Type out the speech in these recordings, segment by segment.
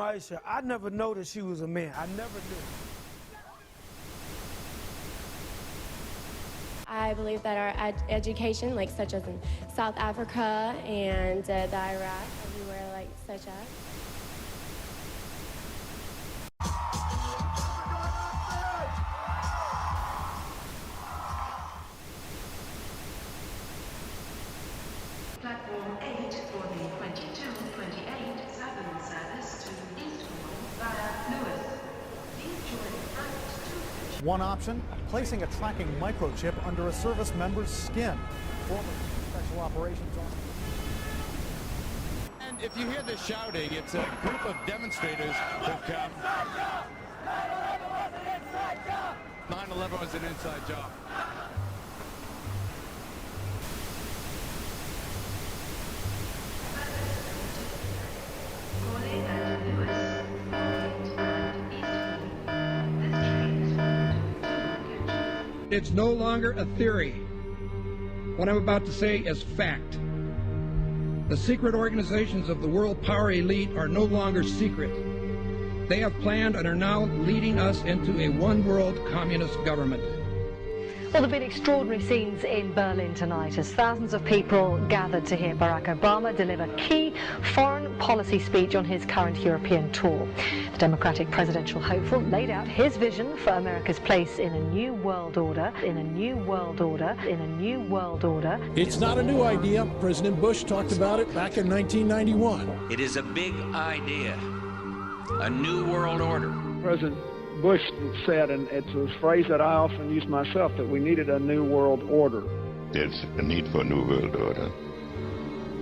Maisha, I never noticed she was a man. I never knew. I believe that our education, like such as in South Africa and the Iraq, everywhere like such as. Platform 8 for the 2228 Southern service to Eastbourne via Lewis. Please join flight 2. One option, placing a tracking microchip under a service member's skin. Former Special Operations Officer. And if you hear the shouting, it's a group of demonstrators who've come. 9/11 was an inside job. Calling at Lewis and Eastbourne. This train is full to coaches. It's no longer a theory. What I'm about to say is fact. The secret organizations of the world power elite are no longer secret. They have planned and are now leading us into a one-world communist government. Well, there have been extraordinary scenes in Berlin tonight as thousands of people gathered to hear Barack Obama deliver key foreign policy speech on his current European tour. The Democratic presidential hopeful laid out his vision for America's place in a new world order, in a new world order, in a new world order. It's not a new idea. President Bush talked about it back in 1991. It is a big idea, a new world order. President Bush said, and it's a phrase that I often use myself, that we needed a new world order. There's a need for a new world order.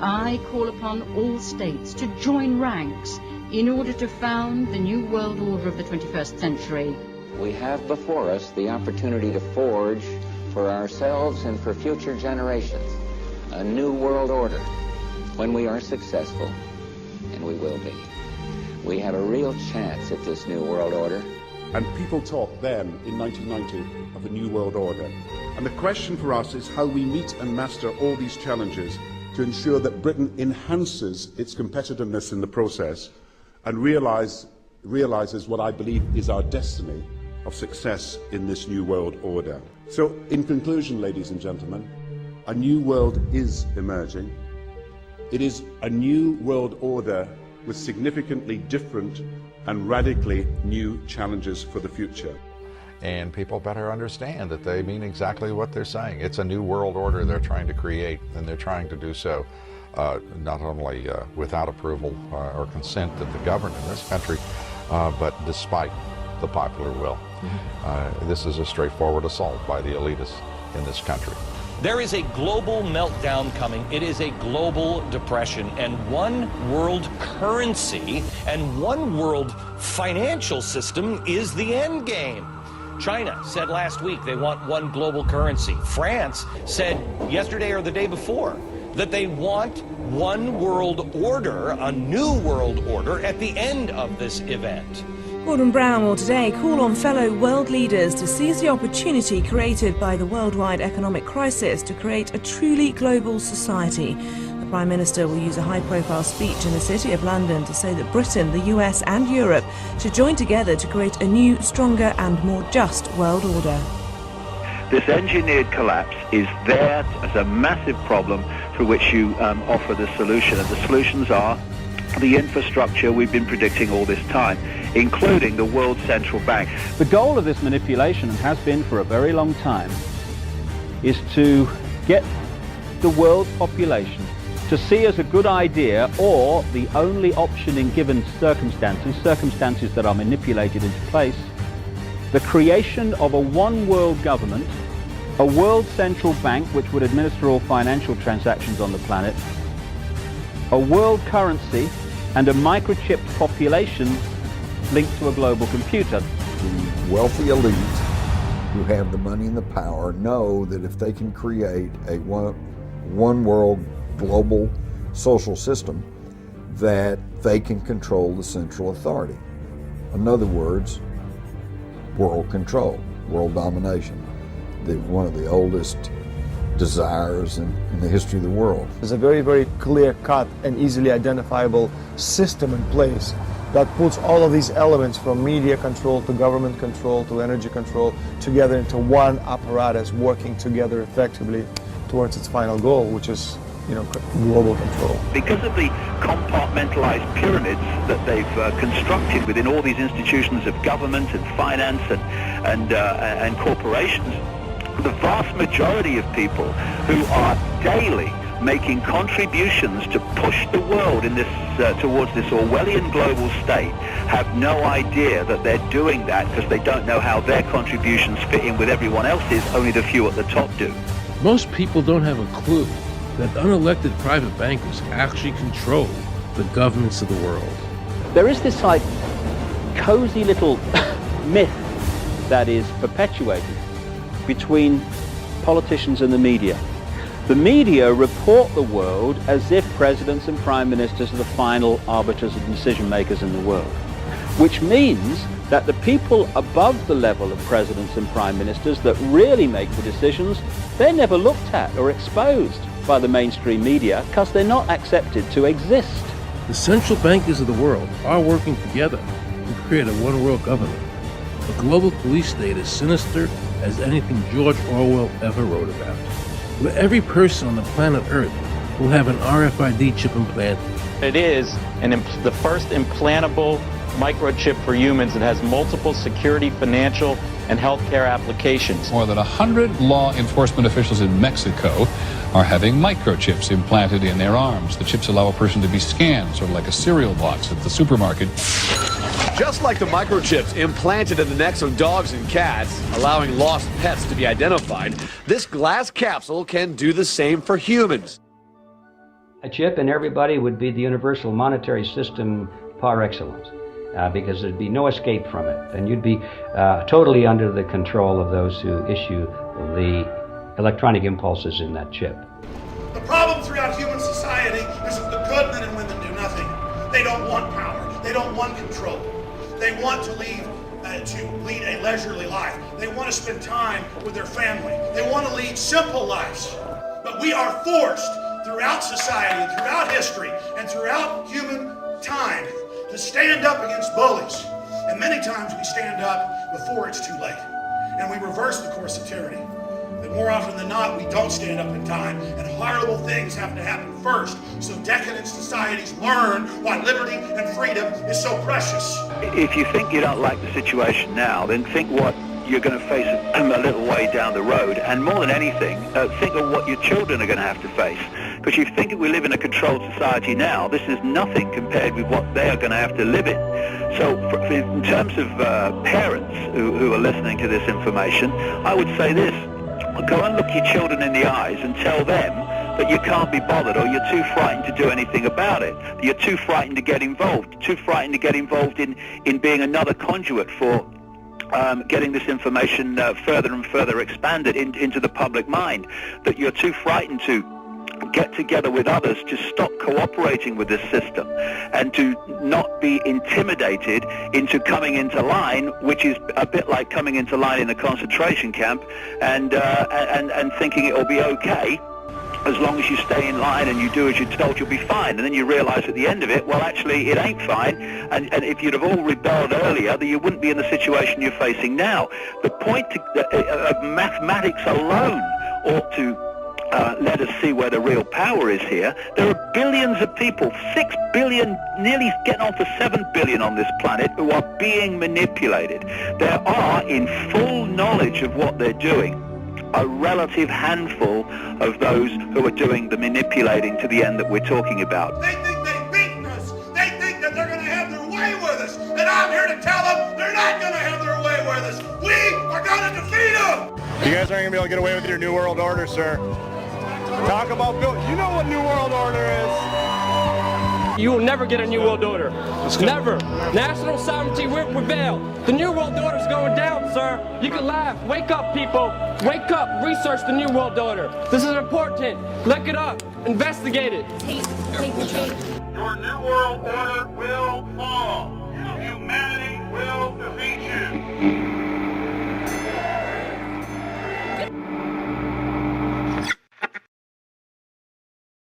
I call upon all states to join ranks in order to found the new world order of the 21st century. We have before us the opportunity to forge for ourselves and for future generations a new world order. When we are successful, and we will be, we have a real chance at this new world order. And people talked then, in 1990, of a new world order. And the question for us is how we meet and master all these challenges to ensure that Britain enhances its competitiveness in the process and realizes what I believe is our destiny of success in this new world order. So, in conclusion, ladies and gentlemen, a new world is emerging. It is a new world order with significantly different and radically new challenges for the future. And people better understand that they mean exactly what they're saying. It's a new world order they're trying to create, and they're trying to do so not only without approval or consent of the governed in this country, but despite the popular will. This is a straightforward assault by the elitists in this country. There is a global meltdown coming. It is a global depression, and one world currency and one world financial system is the end game. China said last week they want one global currency. France said yesterday or the day before that they want one world order, a new world order, at the end of this event. Gordon Brown will today call on fellow world leaders to seize the opportunity created by the worldwide economic crisis to create a truly global society. The Prime Minister will use a high-profile speech in the City of London to say that Britain, the US and Europe should join together to create a new, stronger and more just world order. This engineered collapse is there as a massive problem through which you offer the solution, and the solutions are the infrastructure we've been predicting all this time, including the World Central Bank. The goal of this manipulation, and has been for a very long time, is to get the world population to see as a good idea, or the only option in given circumstances that are manipulated into place, the creation of a one world government, a world central bank which would administer all financial transactions on the planet, a world currency, and a microchipped population linked to a global computer. The wealthy elite who have the money and the power know that if they can create a one world global social system, that they can control the central authority. In other words, world control, world domination, one of the oldest desires in the history of the world. There's a very, very clear-cut and easily identifiable system in place that puts all of these elements from media control to government control to energy control together into one apparatus working together effectively towards its final goal, which is, global control. Because of the compartmentalized pyramids that they've constructed within all these institutions of government and finance and corporations, the vast majority of people who are daily making contributions to push the world in this towards this Orwellian global state have no idea that they're doing that because they don't know how their contributions fit in with everyone else's. Only the few at the top do. Most people don't have a clue that unelected private bankers actually control the governments of the world. There is this cozy little myth that is perpetuated between politicians and the media. The media report the world as if presidents and prime ministers are the final arbiters and decision makers in the world, which means that the people above the level of presidents and prime ministers that really make the decisions, they're never looked at or exposed by the mainstream media because they're not accepted to exist. The central bankers of the world are working together to create a one-world government. A global police state as sinister as anything George Orwell ever wrote about, where every person on the planet Earth will have an RFID chip implanted. It is the first implantable microchip for humans that has multiple security, financial, and healthcare applications. More than 100 law enforcement officials in Mexico are having microchips implanted in their arms. The chips allow a person to be scanned, sort of like a cereal box at the supermarket. Just like the microchips implanted in the necks of dogs and cats, allowing lost pets to be identified, this glass capsule can do the same for humans. A chip in everybody would be the universal monetary system par excellence, because there'd be no escape from it, and you'd be totally under the control of those who issue the electronic impulses in that chip. The problem throughout human society is that the good men and women do nothing. They don't want power. They don't want control. They want to lead a leisurely life. They want to spend time with their family. They want to lead simple lives. But we are forced throughout society, throughout history, and throughout human time to stand up against bullies. And many times we stand up before it's too late. And we reverse the course of tyranny. But more often than not, we don't stand up in time, and horrible things have to happen first, so decadent societies learn why liberty and freedom is so precious. If you think you don't like the situation now, then think what you're going to face a little way down the road, and more than anything, think of what your children are going to have to face. Because you think we live in a controlled society now, this is nothing compared with what they are going to have to live in. So in terms of parents who are listening to this information, I would say this: go and look your children in the eyes and tell them that you can't be bothered, or you're too frightened to do anything about it. You're too frightened to get involved, too frightened to get involved in being another conduit for getting this information further and further expanded into the public mind, that you're too frightened to get together with others to stop cooperating with this system and to not be intimidated into coming into line, which is a bit like coming into line in a concentration camp and thinking it'll be okay. As long as you stay in line and you do as you're told, you'll be fine. And then you realize at the end of it, well, actually, it ain't fine. And if you'd have all rebelled earlier, then you wouldn't be in the situation you're facing now. The point of mathematics alone ought to let us see where the real power is here. There are billions of people, 6 billion, nearly getting on to 7 billion on this planet, who are being manipulated. There are, in full knowledge of what they're doing, a relative handful of those who are doing the manipulating to the end that we're talking about. They think they've beaten us. They think that they're going to have their way with us. And I'm here to tell them they're not going to have their way with us. We are going to defeat them. You guys aren't going to be able to get away with your New World Order, sir. Talk about you know what New World Order is. You will never get a New World Order. Never. National sovereignty will prevail. The New World Order is going down, sir. You can laugh. Wake up, people. Wake up. Research the New World Order. This is important. Look it up. Investigate it. Your New World Order will fall. Humanity will defeat you.